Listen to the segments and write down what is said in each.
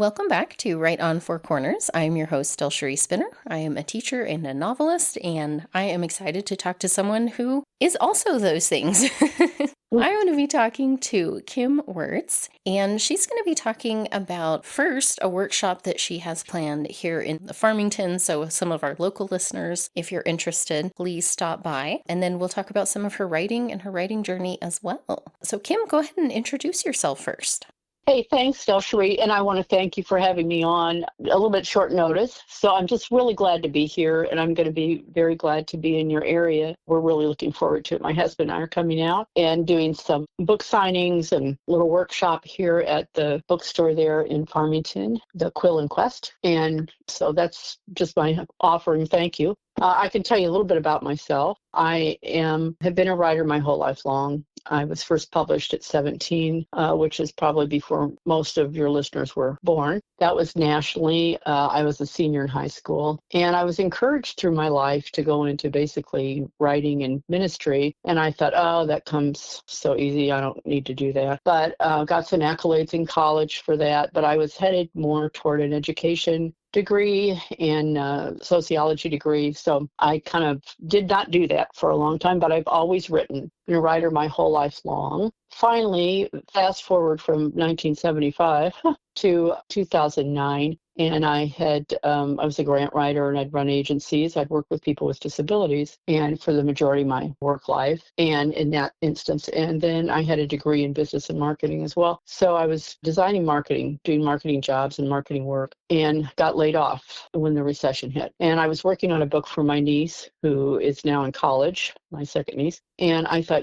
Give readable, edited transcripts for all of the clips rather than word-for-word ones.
Welcome back to Right on Four Corners. I am your host, DelSheree Spinner. I am a teacher and a novelist, and I am excited to talk to someone who is also those things. I'm going to be talking to Kim Wuertz, and she's going to be talking about first a workshop that she has planned here in the Farmington. So some of our local listeners, if you're interested, please stop by. And then we'll talk about some of her writing and her writing journey as well. So Kim, go ahead and introduce yourself first. Hey, thanks, DelSheree, and I want to thank you for having me on a little bit short notice. So I'm just really glad to be here, and I'm going to be very glad to be in your area. We're really looking forward to it. My husband and I are coming out and doing some book signings and a little workshop here at the bookstore there in Farmington, the Quill and Quest. And so that's just my offering. Thank you. I can tell you a little bit about myself. I have been a writer my whole life long. I was first published at 17, which is probably before most of your listeners were born. That was nationally. I was a senior in high school, and I was encouraged through my life to go into basically writing and ministry. And I thought, oh, that comes so easy. I don't need to do that. But got some accolades in college for that. But I was headed more toward an education degree and sociology degree. So I kind of did not do that for a long time, but I've always written. Been a writer my whole life long. Finally, fast forward from 1975 to 2009, and I was a grant writer, and I'd run agencies. I'd work with people with disabilities, and for the majority of my work life, and in that instance. And then I had a degree in business and marketing as well. So I was designing marketing, doing marketing jobs and marketing work, and got laid off when the recession hit. And I was working on a book for my niece, who is now in college, my second niece. And I thought,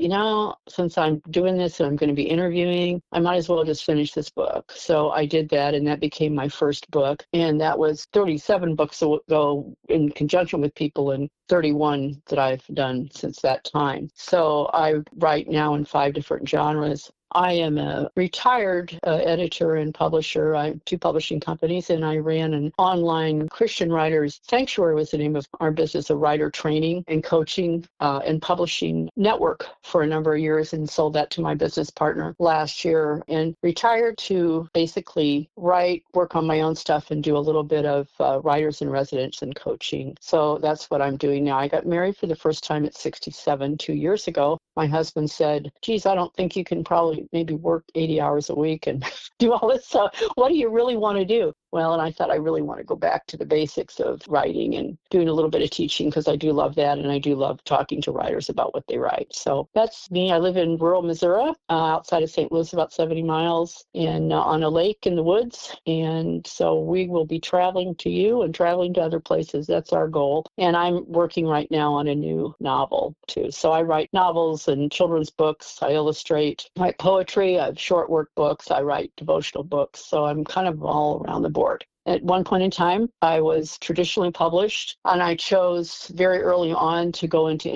since I'm doing this and I'm going to be interviewing, I might as well just finish this book. So I did that, and that became my first book. And that was 37 books ago in conjunction with people, and 31 that I've done since that time. So I write now in 5 different genres. I am a retired editor and publisher. I have 2 publishing companies, and I ran an online Christian writers sanctuary was the name of our business, a writer training and coaching and publishing network for a number of years, and sold that to my business partner last year, and retired to basically write, work on my own stuff, and do a little bit of writers in residence and coaching. So that's what I'm doing now. I got married for the first time at 67 2 years ago. My husband said, geez, I don't think you can probably maybe work 80 hours a week and do all this. So what do you really want to do? Well, and I thought I really want to go back to the basics of writing and doing a little bit of teaching, because I do love that, and I do love talking to writers about what they write. So that's me. I live in rural Missouri, outside of St. Louis, about 70 miles, and on a lake in the woods. And so we will be traveling to you and traveling to other places. That's our goal. And I'm working right now on a new novel, too. So I write novels and children's books. I illustrate, I write poetry. I have short workbooks. I write devotional books. So I'm kind of all around the board. At one point in time, I was traditionally published, and I chose very early on to go into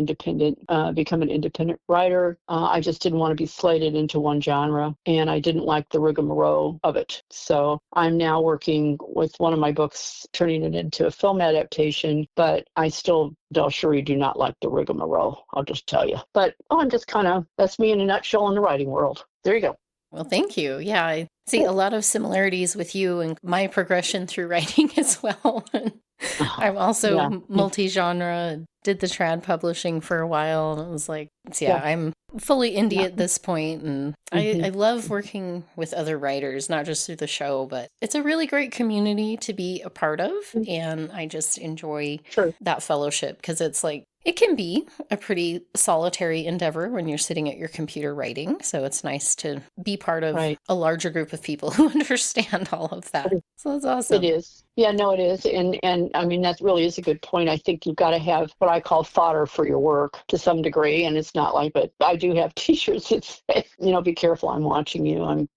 become an independent writer. I just didn't want to be slated into one genre, and I didn't like the rigmarole of it. So I'm now working with one of my books, turning it into a film adaptation, but I still, DelSheree, do not like the rigmarole, I'll just tell you. But I'm just that's me in a nutshell in the writing world. There you go. Well, thank you. Yeah, I see a lot of similarities with you and my progression through writing as well. I'm also multi-genre, did the trad publishing for a while, and it was like, I'm fully indie at this point, and I love working with other writers, not just through the show, but it's a really great community to be a part of, and I just enjoy that fellowship, because it's like, it can be a pretty solitary endeavor when you're sitting at your computer writing, so it's nice to be part of a larger group of people who understand all of that. So that's awesome. It is. Yeah, no, it is. And I mean, that really is a good point. I think you've got to have what I call fodder for your work to some degree. And it's not like, but I do have t-shirts that say, be careful, I'm watching you. I'm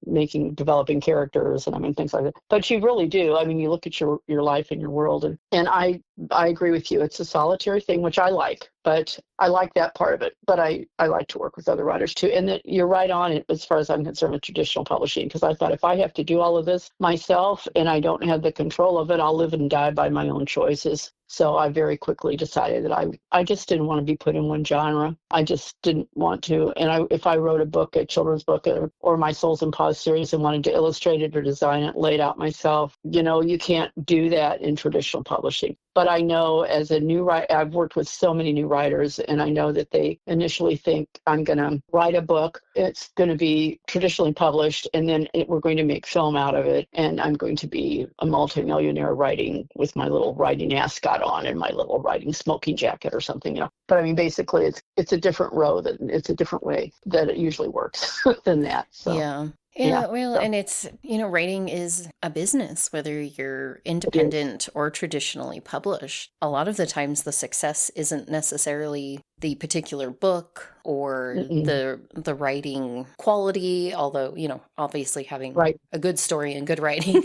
developing characters, and I mean, things like that. But you really do. I mean, you look at your life and your world, and I agree with you. It's a solitary thing, which I like. But I like that part of it. But I like to work with other writers too. And that you're right on it as far as I'm concerned with traditional publishing, because I thought if I have to do all of this myself and I don't have the control of it, I'll live and die by my own choices. So I very quickly decided that I just didn't want to be put in one genre. I just didn't want to. And if I wrote a book, a children's book, or my Souls and Paws series and wanted to illustrate it or design it, lay it out myself, you can't do that in traditional publishing. But I know as a new writer, I've worked with so many new writers, and I know that they initially think I'm going to write a book. It's going to be traditionally published, and then we're going to make film out of it, and I'm going to be a multimillionaire writing with my little writing ascot on and my little writing smoking jacket or something. But I mean, basically, it's a different road, and it's a different way that it usually works than that. So. Yeah. Yeah, well, and it's, writing is a business, whether you're independent or traditionally published. A lot of the times the success isn't necessarily the particular book or the writing quality, although, obviously having a good story and good writing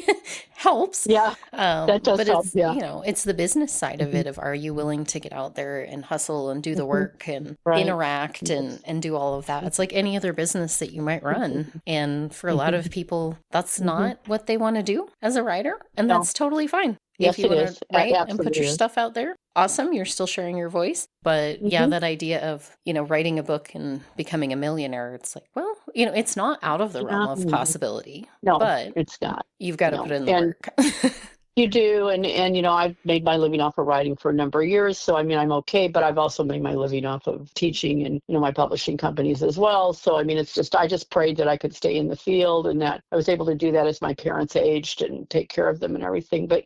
helps. Yeah, that does help. It's the business side of it, of are you willing to get out there and hustle and do the work and interact and do all of that. It's like any other business that you might run. And for a lot of people, that's not what they want to do as a writer. And that's totally fine. Yes, if you want to write and put your stuff out there, awesome. You're still sharing your voice. But that idea of, writing a book and becoming a millionaire, it's like, well, it's not out of the realm of possibility. No, but it's not. You've got to put in the work. You do. And I've made my living off of writing for a number of years. So, I mean, I'm okay. But I've also made my living off of teaching and, my publishing companies as well. So, I mean, I just prayed that I could stay in the field and that I was able to do that as my parents aged and take care of them and everything. But,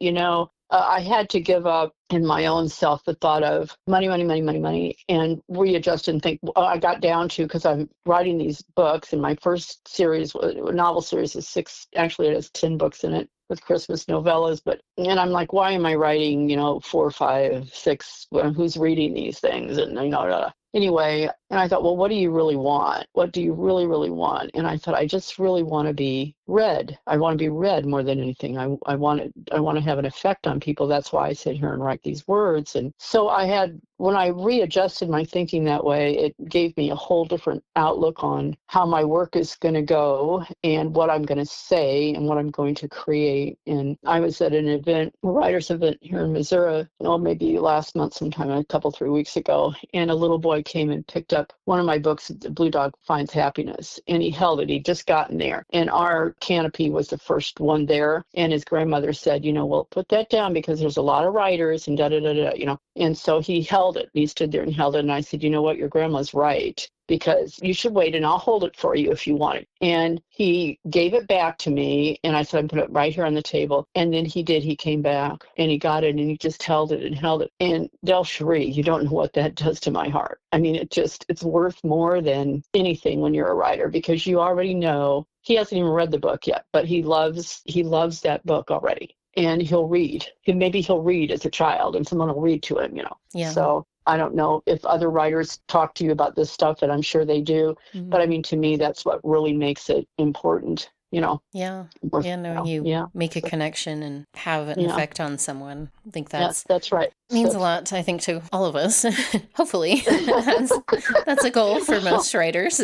I had to give up in my own self the thought of money, and readjust and think. I got down to, because I'm writing these books, and my first series, novel series, is 6. Actually, it has 10 books in it with Christmas novellas. And I'm like, why am I writing, 4, 5, 6? Who's reading these things? And anyway, and I thought, well, what do you really want? What do you really, really want? And I thought, I just really want to be read. I want to be read more than anything. I want to have an effect on people. That's why I sit here and write these words. And so when I readjusted my thinking that way, it gave me a whole different outlook on how my work is going to go and what I'm going to say and what I'm going to create. And I was at an event, a writer's event here in Missouri, maybe last month sometime, a couple, 3 weeks ago, and a little boy came and picked up one of my books, Blue Dog Finds Happiness, and he held it. He'd just gotten there. And our canopy was the first one there. And his grandmother said, well, put that down because there's a lot of writers and And so he held it. He stood there and held it. And I said, you know what? Your grandma's right, because you should wait and I'll hold it for you if you want it. And he gave it back to me, and I said, I'm putting it right here on the table. And then he did. He came back and he got it and he just held it and held it. And DelSheree, you don't know what that does to my heart. I mean, it's worth more than anything when you're a writer, because you already know. He hasn't even read the book yet, but he loves that book already. And he'll read. Maybe he'll read as a child and someone will read to him, Yeah. So I don't know if other writers talk to you about this stuff, and I'm sure they do. Mm-hmm. But I mean, to me, that's what really makes it important, Yeah. You make a connection and have an effect on someone. I think that's right. Means a lot, I think, to all of us. Hopefully. That's a goal for most writers.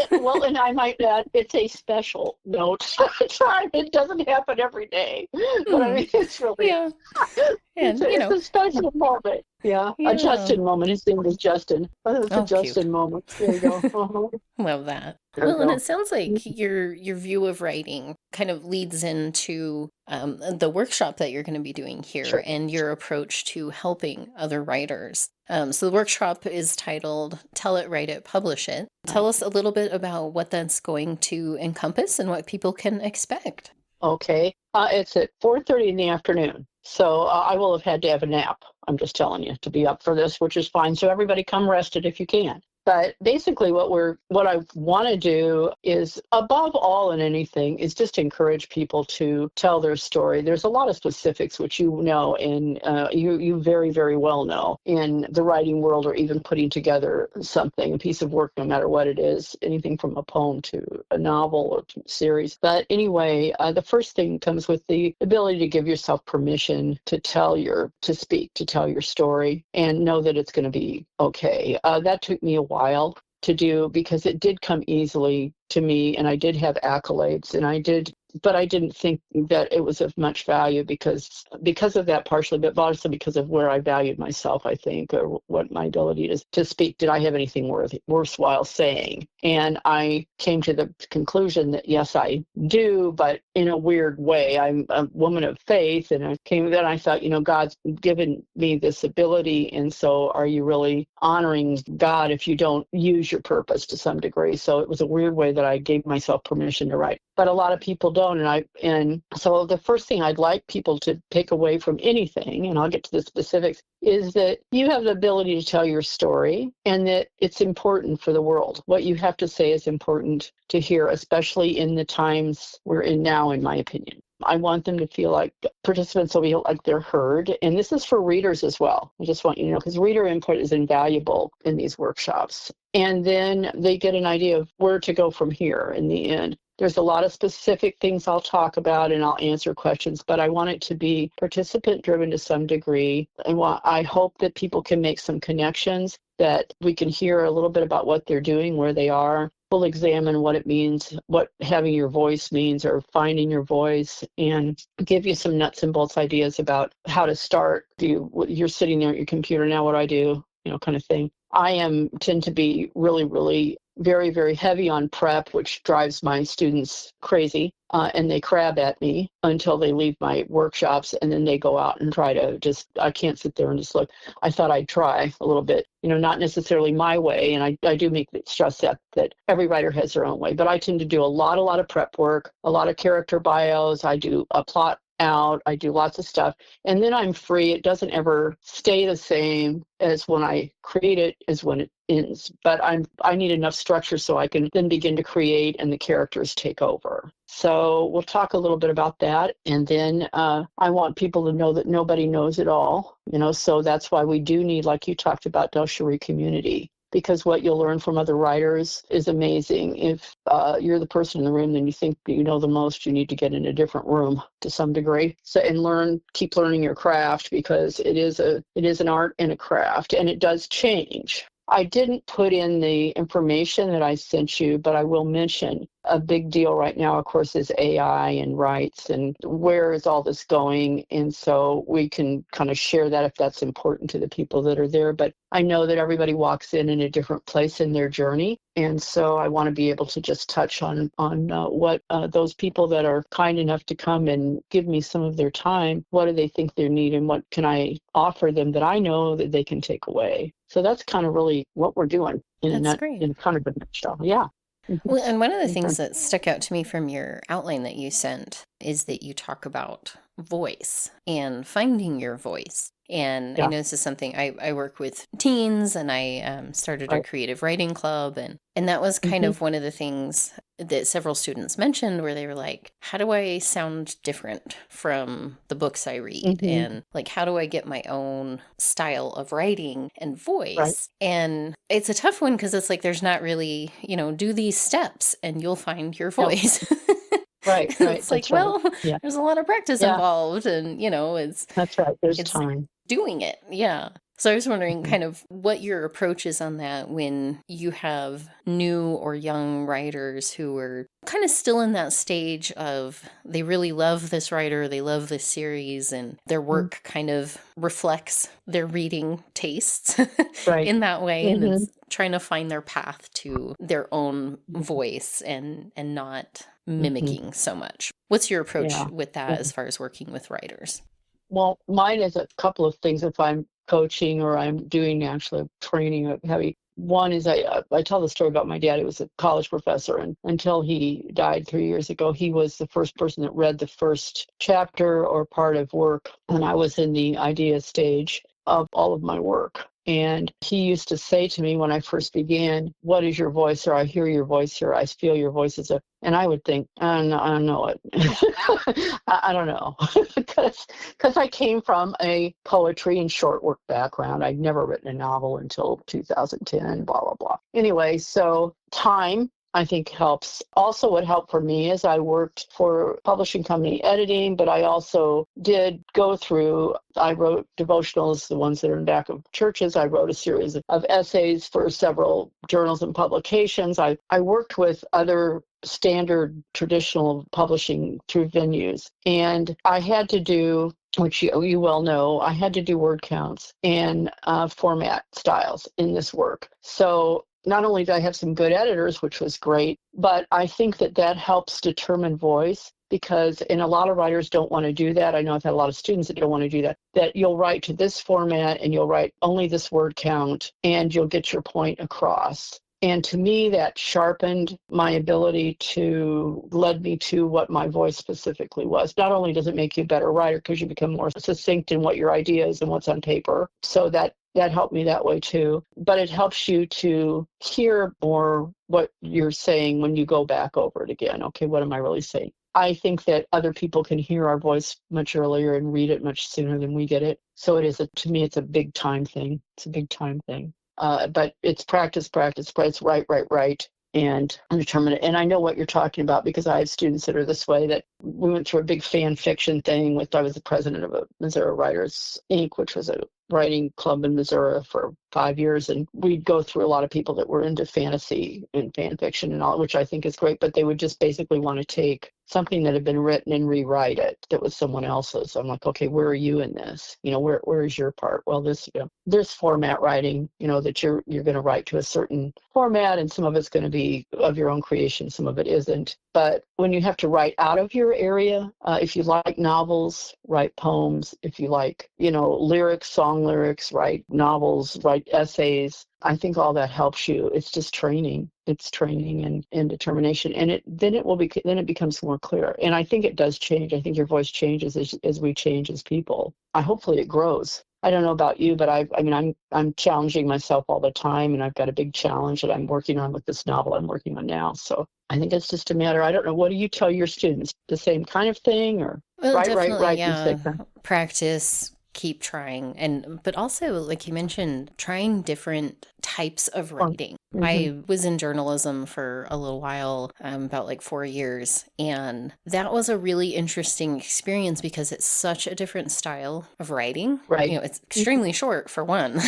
Well, and I might add, it's a special note. It doesn't happen every day. But I mean, it's really... Yeah. And, it's a special moment. Yeah. A Justin moment. His name was Justin. It's a Justin cute. Moment. There you go. Uh-huh. Love that. Well, and it sounds like your view of writing kind of leads into the workshop that you're going to be doing here, and your approach to helping other writers. So the workshop is titled Tell It, Write It, Publish It. Tell us a little bit about what that's going to encompass and what people can expect. Okay. It's at 4:30 in the afternoon. So I will have had to have a nap. I'm just telling you, to be up for this, which is fine. So everybody come rested if you can. But basically what I want to do is, above all in anything, is just encourage people to tell their story. There's a lot of specifics which and you very, very well know in the writing world, or even putting together something, a piece of work, no matter what it is, anything from a poem to a novel or to a series. But anyway, the first thing comes with the ability to give yourself permission to tell your story, and know that it's going to be okay. That took me a while to do, because it did come easily to me, and I did have accolades, but I didn't think that it was of much value because of that partially, but also because of where I valued myself, I think, or what my ability to speak. Did I have anything worthwhile saying? And I came to the conclusion that yes, I do, but in a weird way. I'm a woman of faith, and then I thought, God's given me this ability, and so are you really honoring God if you don't use your purpose to some degree? So it was a weird way that I gave myself permission to write. But a lot of people don't, and so the first thing I'd like people to take away from anything, and I'll get to the specifics, is that you have the ability to tell your story, and that it's important for the world. What you have to say is important to hear, especially in the times we're in now, in my opinion. I want them to feel like participants will feel like they're heard. And this is for readers as well. I just want you to know, because reader input is invaluable in these workshops. And then they get an idea of where to go from here in the end. There's a lot of specific things I'll talk about and I'll answer questions, but I want it to be participant driven to some degree. And I hope that people can make some connections, that we can hear a little bit about what they're doing, where they are. We'll examine what it means, what having your voice means, or finding your voice, and give you some nuts and bolts ideas about how to start. You're sitting there at your computer now, what do I do? Kind of thing. I tend to be really, really very, very heavy on prep, which drives my students crazy. And they crab at me until they leave my workshops, and then they go out and try to I can't sit there and just look. I thought I'd try a little bit, not necessarily my way. And I do stress that every writer has their own way, but I tend to do a lot of prep work, a lot of character bios. I do a plot out. I do lots of stuff, and then I'm free. It doesn't ever stay the same as when I create it as when it ends, but I need enough structure so I can then begin to create and the characters take over. So we'll talk a little bit about that, and then I want people to know that nobody knows it all, so that's why we do need, like you talked about, DelSheree community. Because what you'll learn from other writers is amazing. If you're the person in the room, then you think that you know the most, you need to get in a different room to some degree. So, and keep learning your craft, because it is an art and a craft, and it does change. I didn't put in the information that I sent you, but I will mention a big deal right now, of course, is AI and rights, and where is all this going? And so we can kind of share that if that's important to the people that are there. But I know that everybody walks in a different place in their journey. And so I want to be able to just touch on what those people that are kind enough to come and give me some of their time, what do they think they need, and what can I offer them that I know that they can take away. So that's kind of really what we're doing in kind of a nutshell. Yeah. Well, and one of the things that stuck out to me from your outline that you sent is that you talk about voice and finding your voice. And I know this is something I work with teens, and I started a creative writing club. And that was kind of one of the things that several students mentioned, where they were like, how do I sound different from the books I read? And like, how do I get my own style of writing and voice? And it's a tough one, because it's like, there's not really, do these steps and you'll find your voice. Right. It's like, there's a lot of practice involved, and that's right. There's time doing it. Yeah. So I was wondering kind of what your approach is on that when you have new or young writers who are kind of still in that stage of they really love this writer, they love this series, and their work kind of reflects their reading tastes in that way. And it's trying to find their path to their own voice and not mimicking so much. What's your approach with that as far as working with writers? Well, mine is a couple of things. If I'm coaching or I'm doing actually training heavy. One is I tell the story about my dad. He was a college professor, and until he died 3 years ago, he was the first person that read the first chapter or part of work, and I was in the idea stage of all of my work. And he used to say to me when I first began, what is your voice? Or I hear your voice here. I feel your voice is and I would think, I don't know it. I don't know. Because I came from a poetry and short work background. I'd never written a novel until 2010, blah, blah, blah. Anyway, so time I think helps. Also, what helped for me is I worked for a publishing company editing, but I also did go through, I wrote devotionals, the ones that are in back of churches. I wrote a series of essays for several journals and publications. I worked with other standard traditional publishing through venues, and I had to do, which you well know, I had to do word counts and format styles in this work. So not only did I have some good editors, which was great, but I think that helps determine voice, because, and a lot of writers don't want to do that. I know I've had a lot of students that don't want to do that you'll write to this format and you'll write only this word count and you'll get your point across. And to me, that sharpened my ability led me to what my voice specifically was. Not only does it make you a better writer because you become more succinct in what your idea is and what's on paper, so that helped me that way too. But it helps you to hear more what you're saying when you go back over it again. Okay, what am I really saying? I think that other people can hear our voice much earlier and read it much sooner than we get it. So to me, it's a big time thing. It's a big time thing. But it's practice, right, and determine it. And I know what you're talking about because I have students that are this way, that we went through a big fan fiction thing I was the president of a Missouri Writers Inc., which was a writing club in Missouri for 5 years. And we'd go through a lot of people that were into fantasy and fan fiction and all, which I think is great, but they would just basically want to take something that had been written and rewrite it that was someone else's. So I'm like, okay, where are you in this? Where is your part? Well, there's format writing, that you're going to write to a certain format, and some of it's going to be of your own creation, some of it isn't. But when you have to write out of your area, if you like novels, write poems. If you like, lyrics, song lyrics, write novels, write essays. I think all that helps you. It's just training. It's training and determination, and then it becomes more clear. And I think it does change. I think your voice changes as we change as people. Hopefully it grows. I don't know about you, but I'm challenging myself all the time, and I've got a big challenge that I'm working on with this novel I'm working on now. So I think it's just a matter. I don't know. What do you tell your students? The same kind of thing, or Well, right, definitely, yeah. Practice, keep trying, but also, like you mentioned, trying different types of writing. Mm-hmm. I was in journalism for a little while, about like 4 years, and that was a really interesting experience because it's such a different style of writing. Right. It's extremely short for one.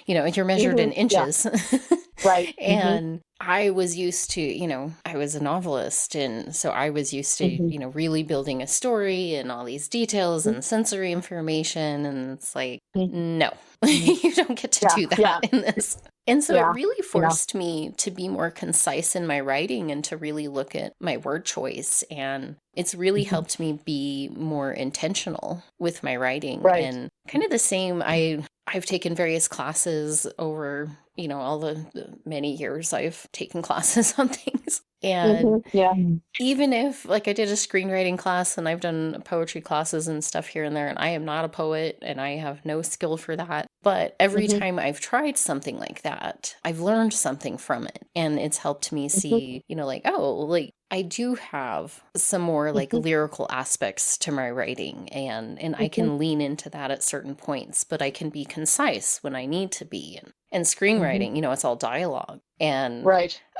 You're measured in inches. Yeah. Right. And I was used to, I was a novelist, and so I was used to, really building a story and all these details and sensory information, and it's like, no, you don't get to do that in this. And so it really forced me to be more concise in my writing and to really look at my word choice. And it's really helped me be more intentional with my writing. Right. And kind of the same, I've taken various classes over, all the many years I've taken classes on things. And even if, like, I did a screenwriting class and I've done poetry classes and stuff here and there, and I am not a poet and I have no skill for that. But every time I've tried something like that, I've learned something from it. And it's helped me see, I do have some more like lyrical aspects to my writing, and I can lean into that at certain points, but I can be concise when I need to be. And screenwriting, it's all dialogue. And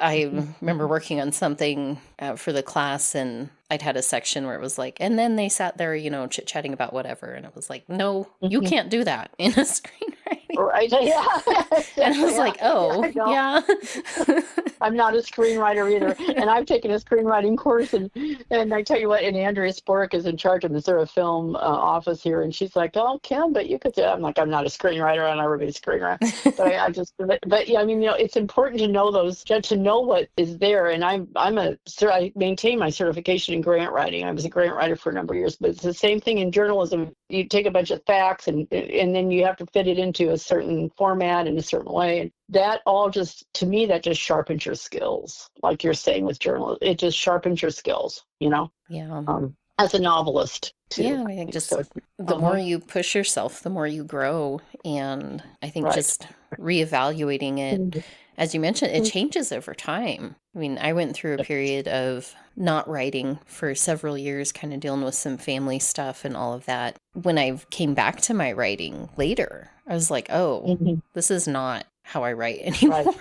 I remember working on something for the class, and I'd had a section where it was like, and then they sat there, chit-chatting about whatever. And it was like, no, you can't do that in a screenwriting. Right. Yeah. And I was like, oh, yeah. I'm not a screenwriter either. And I've taken a screenwriting course, and I tell you what, and Andrea Spork is in charge of the Missouri Film office here, and she's like, oh, Kim, but you could do it. I'm like, I'm not a screenwriter, I'll never be a screenwriter. But yeah, it's important to know to know what is there. And I maintain my certification in grant writing. I was a grant writer for a number of years, but it's the same thing in journalism. You take a bunch of facts and then you have to fit it into a certain format in a certain way. And that all to me, that just sharpens your skills. Like you're saying with journalism, it just sharpens your skills, Yeah. As a novelist too. Yeah, I think just the more you push yourself, the more you grow. And I think just reevaluating it, as you mentioned, it changes over time. I mean, I went through a period of not writing for several years, kind of dealing with some family stuff and all of that. When I came back to my writing later, I was like, oh, this is not how I write anymore.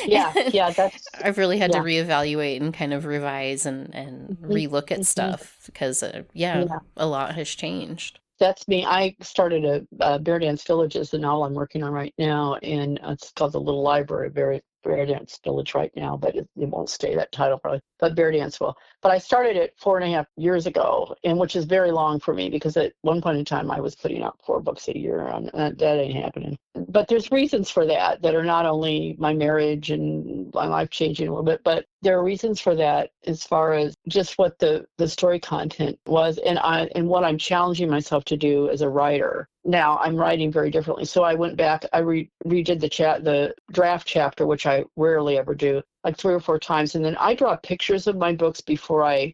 Yeah, yeah, that's I've really had to yeah. reevaluate and kind of revise and Mhm, relook at mhm. stuff because, yeah, Yeah. a lot has changed. That's me. I started a Bear Dance Village is the novel I'm working on right now, and it's called The Little Library, Bear Dance Village right now, but it won't stay that title probably, but Bear Dance will. But I started it 4.5 years ago, and which is very long for me because at one point in time I was putting out 4 books a year, and that ain't happening. But there's reasons for that that are not only my marriage and my life changing a little bit, but there are reasons for that as far as just what the story content was, and what I'm challenging myself to do as a writer. Now I'm writing very differently, so I went back, I redid the draft chapter, which I rarely ever do, like 3 or 4 times, and then I draw pictures of my books before I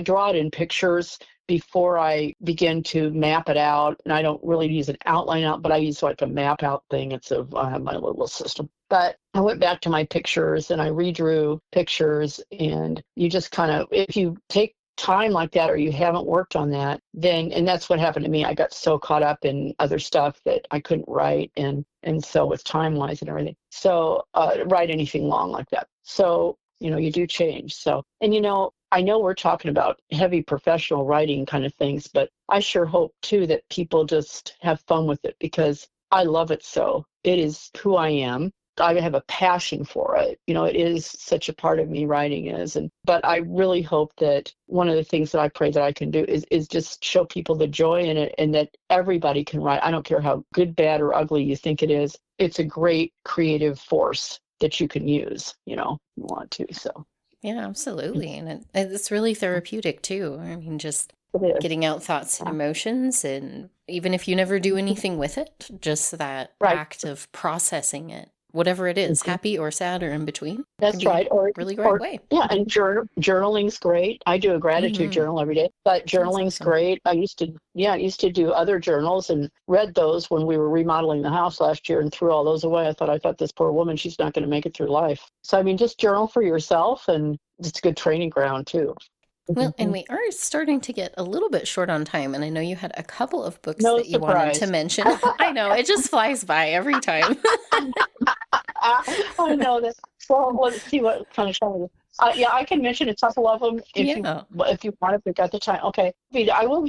draw it in pictures before I begin to map it out. And I don't really use an outline out, but I use like a map out thing. I have my little system. But I went back to my pictures and I redrew pictures. And you just kind of, if you take time like that or you haven't worked on that, then, and that's what happened to me. I got so caught up in other stuff that I couldn't write. And so with time wise and everything. So write anything long like that. So, you do change. So, and I know we're talking about heavy professional writing kind of things, but I sure hope too that people just have fun with it because I love it so. It is who I am. I have a passion for it. It is such a part of me, writing is. But I really hope that one of the things that I pray that I can do is just show people the joy in it and that everybody can write. I don't care how good, bad, or ugly you think it is. It's a great creative force that you can use, if you want to. So Yeah, absolutely. And it's really therapeutic too. I mean, just it is. getting out thoughts and Yeah. emotions, and even if you never do anything with it, just that Right. act of processing it, whatever it is, Mhm. happy or sad or in between, can That's be right. Or, a really great or way. yeah, and journaling's great. I do a gratitude Hmm. journal every day, but That's journaling's awesome. great. I used to do other journals and read those when we were remodeling the house last year and threw all those away. I thought this poor woman, she's not going to make it through life. So, I mean, just journal for yourself, and it's a good training ground too. Well, and Mhm. we are starting to get a little bit short on time, and I know you had a couple of books No that you wanted to surprise. mention. I know, it just flies by every time. I know that. Well, let's see what kind of time it is. Yeah, I can mention a couple of them Yeah. if you want, if we got the time. Okay, I will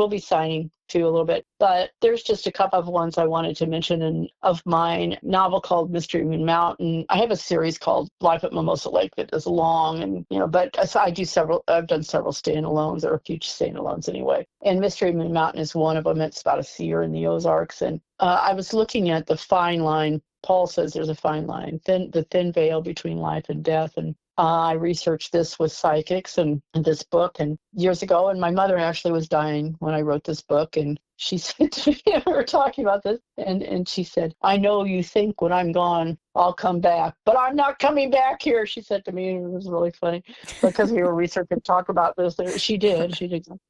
be signing too a little bit, but there's just a couple of ones I wanted to mention, and of mine novel called Mystery Mountain. I have a series called Life at Mimosa Lake that is long, and but so I do several. I've done several standalones or a few standalones anyway. And Mystery Mountain is one of them. It's about a seer in the Ozarks, and I was looking at the fine line. Paul says there's a fine line, the thin veil between life and death. And I researched this with psychics and this book and years ago. And my mother actually was dying when I wrote this book. And she said to me, we were talking about this, and she said, I know you think when I'm gone, I'll come back, but I'm not coming back here, she said to me. And it was really funny because we were researching talk about this. She did.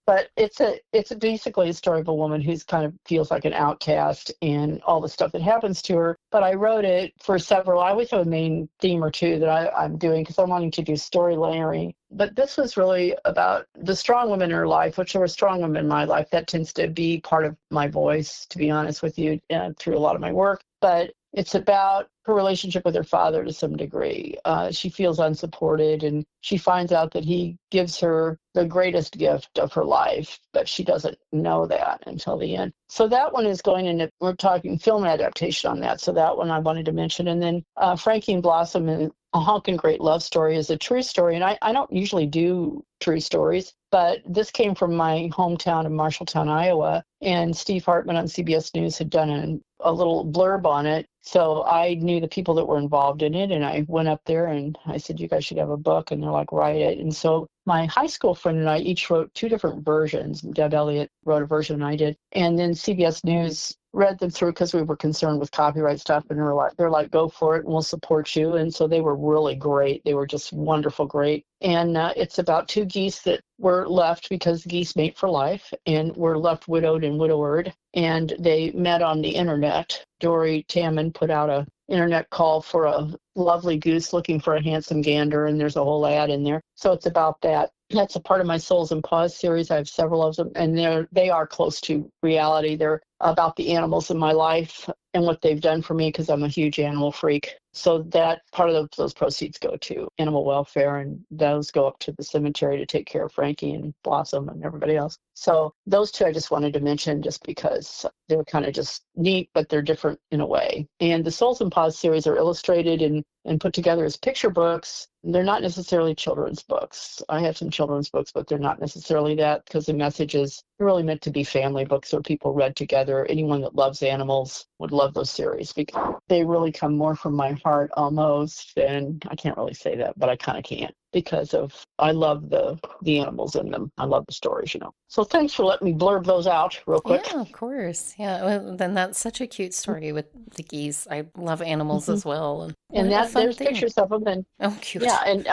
But it's basically a story of a woman who's kind of feels like an outcast and all the stuff that happens to her. But I wrote it for several. I always have a main theme or two that I'm doing because I'm wanting to do story layering. But this was really about the strong women in her life, which there were strong women in my life. That tends to be part of my voice, to be honest with you, through a lot of my work. But it's about her relationship with her father to some degree. She feels unsupported, and she finds out that he gives her the greatest gift of her life, but she doesn't know that until the end. So that one is going into, we're talking film adaptation on that. So that one I wanted to mention. And then Frankie and Blossom and A Honkin' Great Love Story is a true story. And I don't usually do true stories, but this came from my hometown of Marshalltown, Iowa. And Steve Hartman on CBS News had done a little blurb on it. So I knew the people that were involved in it. And I went up there and I said, you guys should have a book. And they're like, write it. And so my high school friend and I each wrote 2 different versions. Deb Elliott wrote a version and I did. And then CBS News read them through because we were concerned with copyright stuff. And they're like, go for it and we'll support you. And so they were really great. They were just wonderful, great. And it's about 2 geese that were left because geese mate for life and were left widowed and widowered. And they met on the internet. Dory Tamman put out a internet call for a lovely goose looking for a handsome gander, and there's a whole ad in there. So it's about that. That's a part of my Souls and Paws series. I have several of them, and they are close to reality. They're about the animals in my life and what they've done for me because I'm a huge animal freak. So that part of those proceeds go to animal welfare, and those go up to the cemetery to take care of Frankie and Blossom and everybody else. So those two I just wanted to mention just because they're kind of just neat, but they're different in a way. And the Souls and Paws series are illustrated and put together as picture books. They're not necessarily children's books. I have some children's books, but they're not necessarily that, because the message is really meant to be family books or people read together. Anyone that loves animals would love those series because they really come more from my heart almost. And I can't really say that, but I kind of can't, because I love the animals in them. I love the stories, So thanks for letting me blurb those out real quick. Yeah, of course. Yeah, well, then that's such a cute story with the geese. I love animals as well. And there's thing. pictures of them. And oh, cute. Yeah, and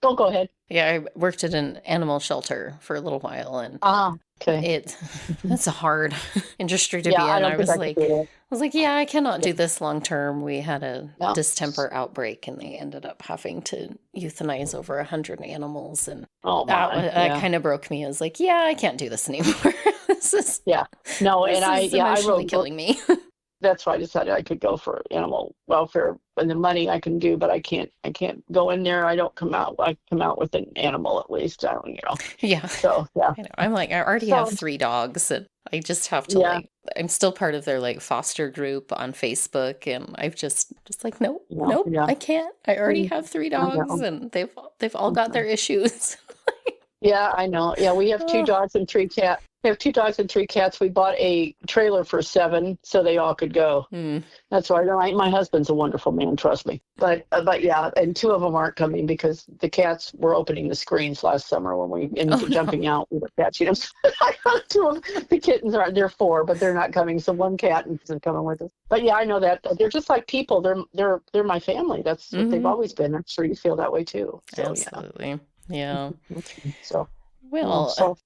don't go ahead. Yeah, I worked at an animal shelter for a little while, and okay. It's a hard industry to be in. I was like, yeah, I cannot do this long term. We had a distemper outbreak, and they ended up having to euthanize over 100 animals, and that kind of broke me. I was like, yeah, I can't do this anymore. This is emotionally killing me. That's why I decided I could go for animal welfare, and the money I can do, but I can't go in there. I come out with an animal at least. I don't, Yeah. So yeah. I'm like, I already have 3 dogs, and I just have to I'm still part of their foster group on Facebook, and I've just like, nope, I can't. I already have 3 dogs, and they've all got their issues. Yeah, I know. Yeah, we have 2 dogs and 3 cats. We have 2 dogs and 3 cats. We bought a trailer for 7 so they all could go. That's why my husband's a wonderful man, trust me. But yeah, and 2 of them aren't coming because the cats were opening the screens last summer when jumping out with the cats. I got 2 of them. The kittens they're 4, but they're not coming. So 1 cat isn't coming with us. But yeah, I know that they're just like people. They're my family. That's what they've always been. I'm sure you feel that way too. So, absolutely. Yeah. So. Well,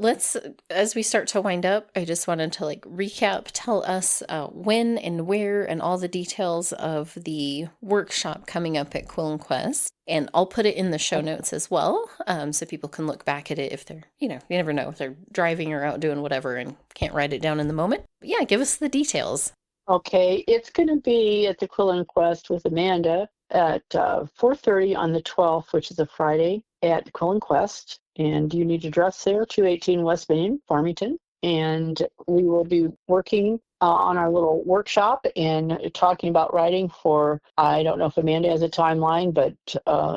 let's, as we start to wind up, I just wanted to recap, tell us when and where and all the details of the workshop coming up at Quill and Quest. And I'll put it in the show notes as well, so people can look back at it if they're, you never know, if they're driving or out doing whatever and can't write it down in the moment. But yeah, give us the details. Okay, it's going to be at the Quill and Quest with Amanda at 4:30 on the 12th, which is a Friday, at Quill and Quest. And you need to dress there, 218 West Main, Farmington. And we will be working on our little workshop and talking about writing for, I don't know if Amanda has a timeline, but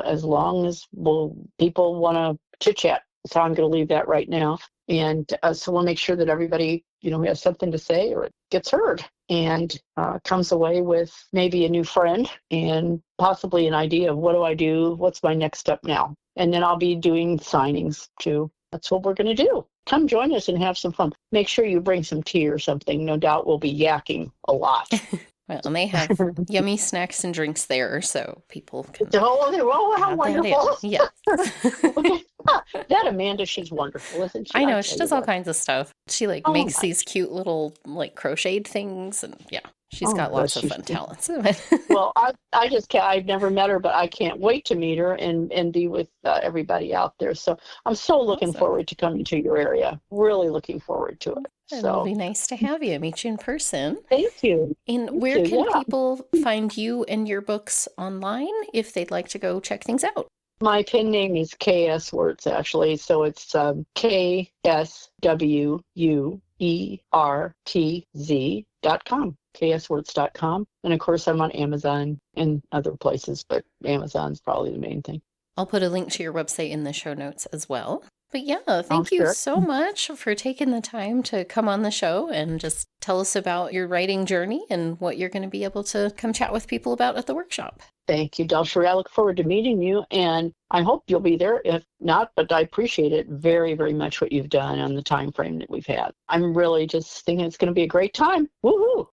as long as people want to chit-chat. So I'm going to leave that right now. And so we'll make sure that everybody, who has something to say or gets heard and comes away with maybe a new friend and possibly an idea of what do I do? What's my next step now? And then I'll be doing signings too. That's what we're going to do. Come join us and have some fun. Make sure you bring some tea or something. No doubt we'll be yakking a lot. Well, and they have yummy snacks and drinks there, so people can. Oh, how wonderful. Yes. Okay. That Amanda, she's wonderful, isn't she? I know, she does all kinds of stuff. She makes these cute little crocheted things, and yeah, she's got lots of fun talents. Well, I've never met her, but I can't wait to meet her and be with everybody out there. So I'm so looking forward to coming to your area. Really looking forward to it. It'll be nice to have you, meet you in person. Thank you. And where can people find you and your books online if they'd like to go check things out? My pen name is K.S. Wuertz, actually. So it's KSWUERTZ.com, kswurtz.com. And of course, I'm on Amazon and other places, but Amazon's probably the main thing. I'll put a link to your website in the show notes as well. But yeah, thank you so much for taking the time to come on the show and just tell us about your writing journey and what you're going to be able to come chat with people about at the workshop. Thank you, DelSheree. I look forward to meeting you, and I hope you'll be there. If not, but I appreciate it very, very much what you've done on the time frame that we've had. I'm really just thinking it's going to be a great time. Woohoo!